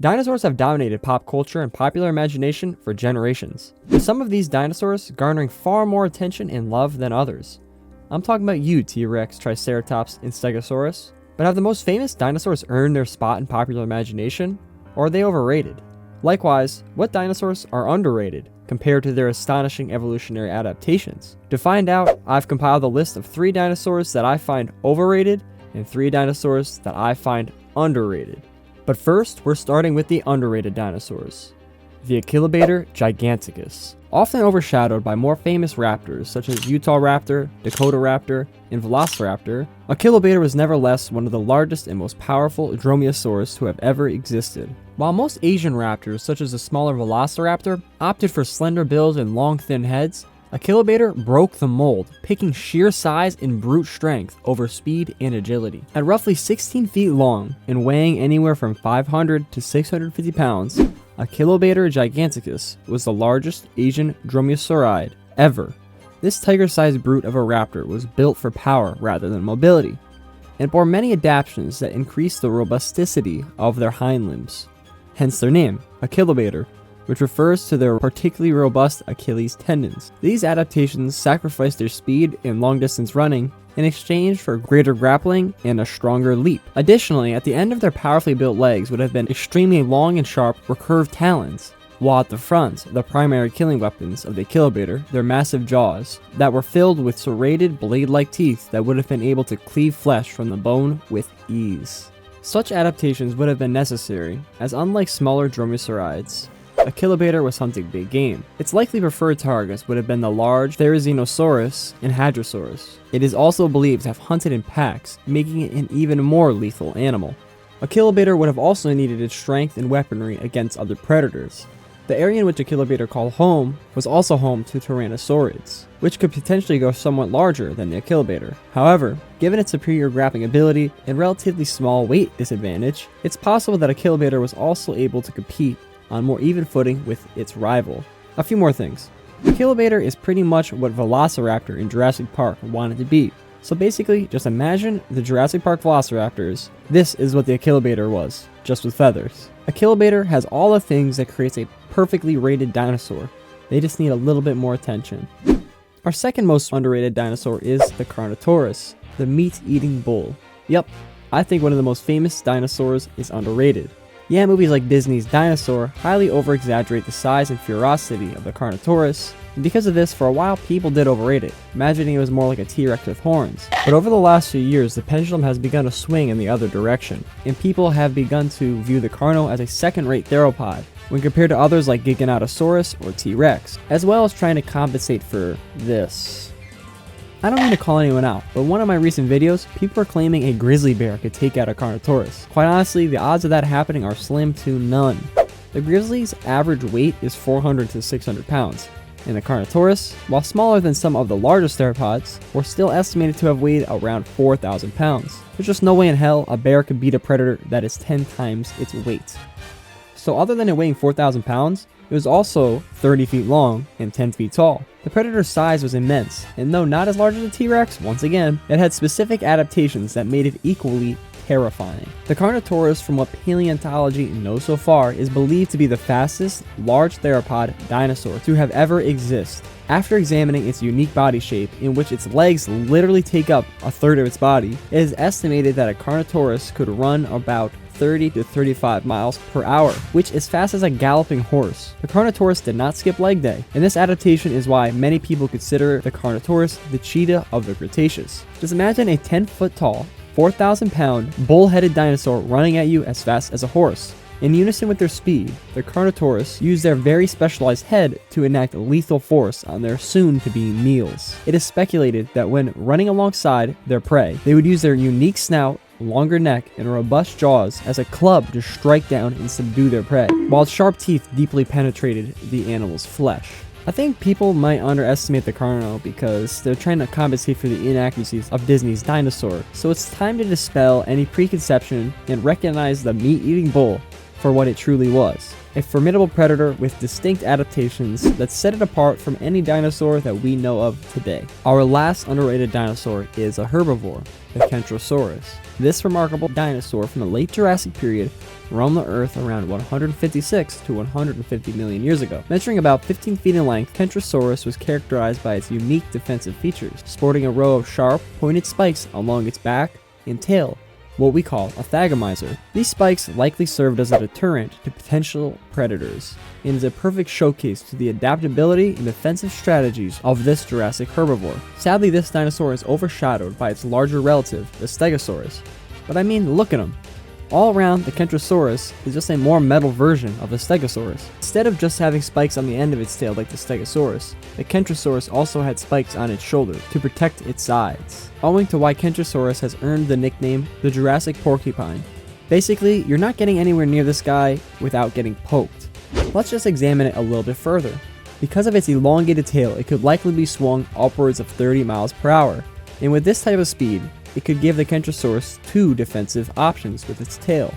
Dinosaurs have dominated pop culture and popular imagination for generations, with some of these dinosaurs garnering far more attention and love than others. I'm talking about you, T-Rex, Triceratops, and Stegosaurus. But have the most famous dinosaurs earned their spot in popular imagination, or are they overrated? Likewise, what dinosaurs are underrated compared to their astonishing evolutionary adaptations? To find out, I've compiled a list of 3 dinosaurs that I find overrated and 3 dinosaurs that I find underrated. But first, we're starting with the underrated dinosaurs. The Ailat Gigantus. Often overshadowed by more famous raptors such as Utah Raptor, Dakota Raptor, and Velociraptor, Ailat was nevertheless one of the largest and most powerful dromaeosaurs to have ever existed. While most Asian raptors such as the smaller Velociraptor opted for slender bills and long thin heads, Ailat broke the mold, picking sheer size and brute strength over speed and agility. At roughly 16 feet long and weighing anywhere from 500 to 650 pounds, Ailat Gigantus was the largest Asian dromaeosaurid ever. This tiger-sized brute of a raptor was built for power rather than mobility, and bore many adaptations that increased the robusticity of their hind limbs. Hence their name, Ailat, which refers to their particularly robust Achilles tendons. These adaptations sacrificed their speed and long-distance running in exchange for greater grappling and a stronger leap. Additionally, at the end of their powerfully built legs would have been extremely long and sharp recurved talons, while at the front, the primary killing weapons of the Ailat, their massive jaws, that were filled with serrated blade-like teeth that would have been able to cleave flesh from the bone with ease. Such adaptations would have been necessary, as unlike smaller dromaeosaurids, Ailat was hunting big game. Its likely preferred targets would have been the large Therizinosaurus and Hadrosaurus. It is also believed to have hunted in packs, making it an even more lethal animal. Ailat would have also needed its strength and weaponry against other predators. The area in which Ailat called home was also home to Tyrannosaurids, which could potentially go somewhat larger than the Ailat. However, given its superior grappling ability and relatively small weight disadvantage, it's possible that Ailat was also able to compete on more even footing with its rival. A few more things. Ailat is pretty much what Velociraptor in Jurassic Park wanted to be. So basically, just imagine the Jurassic Park Velociraptors. This is what the Ailat was, just with feathers. Ailat has all the things that creates a perfectly rated dinosaur. They just need a little bit more attention. Our second most underrated dinosaur is the Carnotaurus, the meat-eating bull. Yep, I think one of the most famous dinosaurs is underrated. Yeah, movies like Disney's Dinosaur highly over-exaggerate the size and ferocity of the Carnotaurus, and because of this, for a while people did overrate it, imagining it was more like a T-Rex with horns. But over the last few years, the pendulum has begun to swing in the other direction, and people have begun to view the Carno as a second-rate theropod, when compared to others like Giganotosaurus or T-Rex, as well as trying to compensate for this. I don't mean to call anyone out, but in one of my recent videos, people are claiming a grizzly bear could take out a Carnotaurus. Quite honestly, the odds of that happening are slim to none. The grizzly's average weight is 400 to 600 pounds, and the Carnotaurus, while smaller than some of the largest theropods, were still estimated to have weighed around 4,000 pounds. There's just no way in hell a bear could beat a predator that is 10 times its weight. So other than it weighing 4,000 pounds, it was also 30 feet long and 10 feet tall. The predator's size was immense, and though not as large as a T-Rex, once again, it had specific adaptations that made it equally terrifying. The Carnotaurus, from what paleontology knows so far, is believed to be the fastest large theropod dinosaur to have ever existed. After examining its unique body shape, in which its legs literally take up a third of its body, it is estimated that a Carnotaurus could run about 30 to 35 miles per hour, which is fast as a galloping horse. The Carnotaurus did not skip leg day, and this adaptation is why many people consider the Carnotaurus the cheetah of the Cretaceous. Just imagine a 10-foot tall, 4,000 pound, bull-headed dinosaur running at you as fast as a horse. In unison with their speed, the Carnotaurus used their very specialized head to enact lethal force on their soon-to-be meals. It is speculated that when running alongside their prey, they would use their unique snout, longer neck, and robust jaws as a club to strike down and subdue their prey, while its sharp teeth deeply penetrated the animal's flesh. I think people might underestimate the Carno because they're trying to compensate for the inaccuracies of Disney's Dinosaur, so it's time to dispel any preconception and recognize the meat-eating bull for what it truly was, a formidable predator with distinct adaptations that set it apart from any dinosaur that we know of today. Our last underrated dinosaur is a herbivore, the Kentrosaurus. This remarkable dinosaur from the late Jurassic period roamed the Earth around 156 to 150 million years ago. Measuring about 15 feet in length, Kentrosaurus was characterized by its unique defensive features, sporting a row of sharp, pointed spikes along its back and tail, what we call a thagomizer. These spikes likely served as a deterrent to potential predators, and is a perfect showcase to the adaptability and defensive strategies of this Jurassic herbivore. Sadly, this dinosaur is overshadowed by its larger relative, the Stegosaurus. But I mean, look at him. All around, the Kentrosaurus is just a more metal version of the Stegosaurus. Instead of just having spikes on the end of its tail like the Stegosaurus, the Kentrosaurus also had spikes on its shoulder to protect its sides, owing to why Kentrosaurus has earned the nickname the Jurassic Porcupine. Basically, you're not getting anywhere near this guy without getting poked. Let's just examine it a little bit further. Because of its elongated tail, it could likely be swung upwards of 30 miles per hour, and with this type of speed, it could give the Kentrosaurus two defensive options with its tail,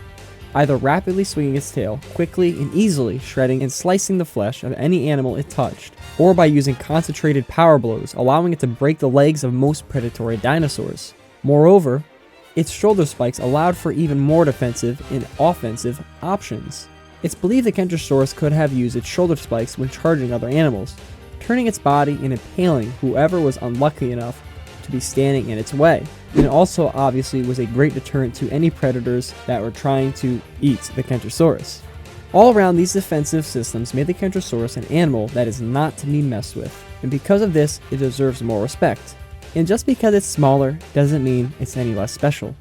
either rapidly swinging its tail, quickly and easily shredding and slicing the flesh of any animal it touched, or by using concentrated power blows, allowing it to break the legs of most predatory dinosaurs. Moreover, its shoulder spikes allowed for even more defensive and offensive options. It's believed the Kentrosaurus could have used its shoulder spikes when charging other animals, turning its body and impaling whoever was unlucky enough to be standing in its way. And it also obviously was a great deterrent to any predators that were trying to eat the Kentrosaurus. All around, these defensive systems made the Kentrosaurus an animal that is not to be messed with, and because of this, it deserves more respect. And just because it's smaller doesn't mean it's any less special.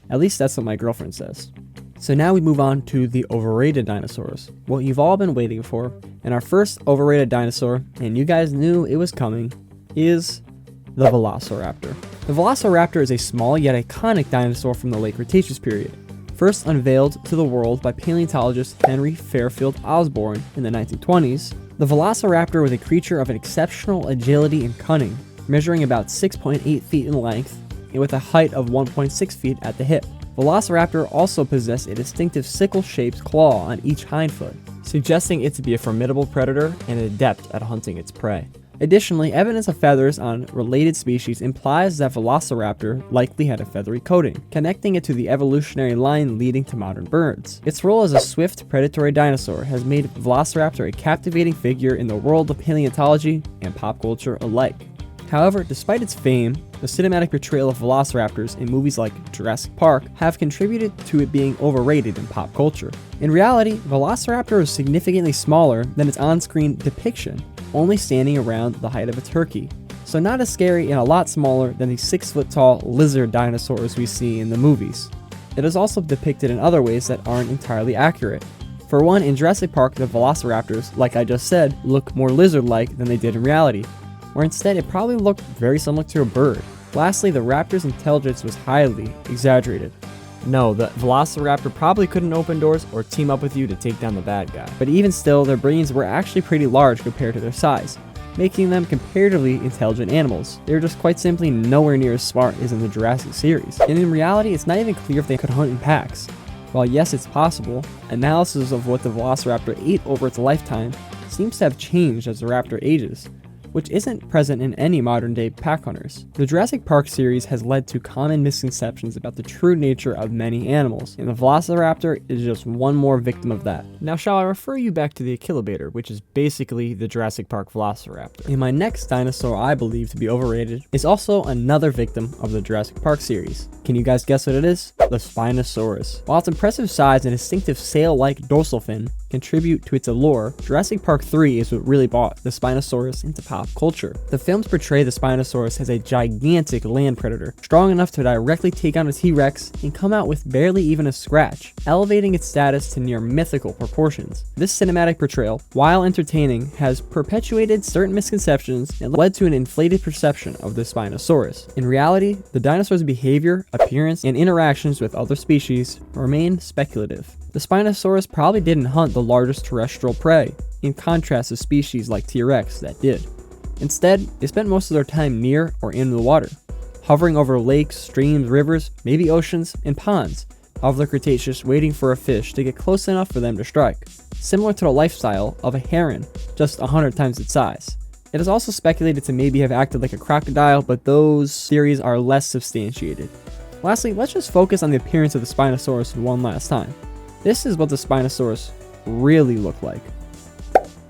At least that's what my girlfriend says. So now we move on to the overrated dinosaurs, what you've all been waiting for. And our first overrated dinosaur, and you guys knew it was coming, is the Velociraptor. The Velociraptor is a small yet iconic dinosaur from the late Cretaceous period, first unveiled to the world by paleontologist Henry Fairfield Osborn in the 1920s. The Velociraptor was a creature of an exceptional agility and cunning, measuring about 6.8 feet in length and with a height of 1.6 feet at the hip. Velociraptor also possessed a distinctive sickle-shaped claw on each hindfoot, suggesting it to be a formidable predator and adept at hunting its prey. Additionally, evidence of feathers on related species implies that Velociraptor likely had a feathery coating, connecting it to the evolutionary line leading to modern birds. Its role as a swift predatory dinosaur has made Velociraptor a captivating figure in the world of paleontology and pop culture alike. However, despite its fame, the cinematic portrayal of velociraptors in movies like Jurassic Park have contributed to it being overrated in pop culture. In reality, Velociraptor is significantly smaller than its on-screen depiction, only standing around the height of a turkey. So not as scary and a lot smaller than the 6-foot-tall lizard dinosaurs we see in the movies. It is also depicted in other ways that aren't entirely accurate. For one, in Jurassic Park, the velociraptors, like I just said, look more lizard-like than they did in reality, where instead it probably looked very similar to a bird. Lastly, the raptor's intelligence was highly exaggerated. No, the Velociraptor probably couldn't open doors or team up with you to take down the bad guy. But even still, their brains were actually pretty large compared to their size, making them comparatively intelligent animals. They were just quite simply nowhere near as smart as in the Jurassic series. And in reality, it's not even clear if they could hunt in packs. While yes, it's possible, analysis of what the Velociraptor ate over its lifetime seems to have changed as the raptor ages, which isn't present in any modern-day pack hunters. The Jurassic Park series has led to common misconceptions about the true nature of many animals, and the Velociraptor is just one more victim of that. Now, shall I refer you back to the Achillobator, which is basically the Jurassic Park Velociraptor. And my next dinosaur I believe to be overrated is also another victim of the Jurassic Park series. Can you guys guess what it is? The Spinosaurus. While its impressive size and distinctive sail-like dorsal fin contribute to its allure, Jurassic Park 3 is what really brought the Spinosaurus into pop culture. The films portray the Spinosaurus as a gigantic land predator, strong enough to directly take on a T-Rex and come out with barely even a scratch, elevating its status to near mythical proportions. This cinematic portrayal, while entertaining, has perpetuated certain misconceptions and led to an inflated perception of the Spinosaurus. In reality, the dinosaur's behavior, appearance, and interactions with other species remain speculative. The Spinosaurus probably didn't hunt the largest terrestrial prey, in contrast to species like T-Rex that did. Instead, they spent most of their time near or in the water, hovering over lakes, streams, rivers, maybe oceans, and ponds of the Cretaceous, waiting for a fish to get close enough for them to strike. similar to the lifestyle of a heron, just 100 times its size. It is also speculated to maybe have acted like a crocodile, but those theories are less substantiated. Lastly, let's just focus on the appearance of the Spinosaurus one last time. This is what the Spinosaurus really looked like.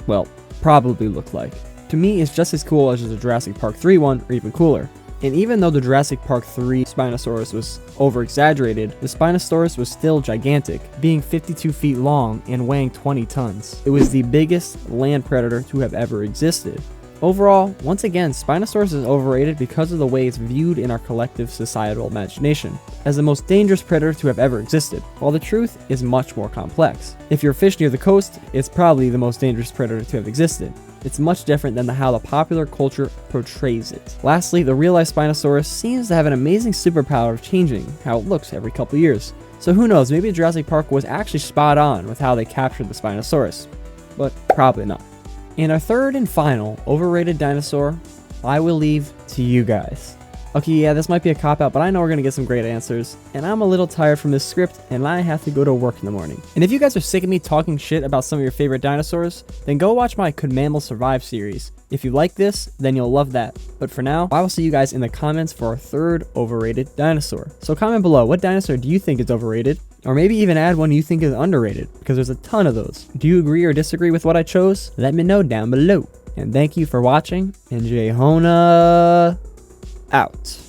Well, probably looked like. To me, it's just as cool as the Jurassic Park 3 one, or even cooler. And even though the Jurassic Park 3 Spinosaurus was over-exaggerated, the Spinosaurus was still gigantic, being 52 feet long and weighing 20 tons. It was the biggest land predator to have ever existed. Overall, once again, Spinosaurus is overrated because of the way it's viewed in our collective societal imagination, as the most dangerous predator to have ever existed, while the truth is much more complex. If you're a fish near the coast, it's probably the most dangerous predator to have existed. It's much different than how the popular culture portrays it. Lastly, the real-life Spinosaurus seems to have an amazing superpower of changing how it looks every couple years. So who knows, maybe Jurassic Park was actually spot on with how they captured the Spinosaurus. But probably not. And our third and final overrated dinosaur, I will leave to you guys. Okay, yeah, this might be a cop-out, but I know we're going to get some great answers, and I'm a little tired from this script, and I have to go to work in the morning. And if you guys are sick of me talking shit about some of your favorite dinosaurs, then go watch my Could Mammals Survive series. If you like this, then you'll love that. But for now, I will see you guys in the comments for our third overrated dinosaur. So comment below, what dinosaur do you think is overrated? Or maybe even add one you think is underrated, because there's a ton of those. Do you agree or disagree with what I chose? Let me know down below. And thank you for watching, and Jay Hona out.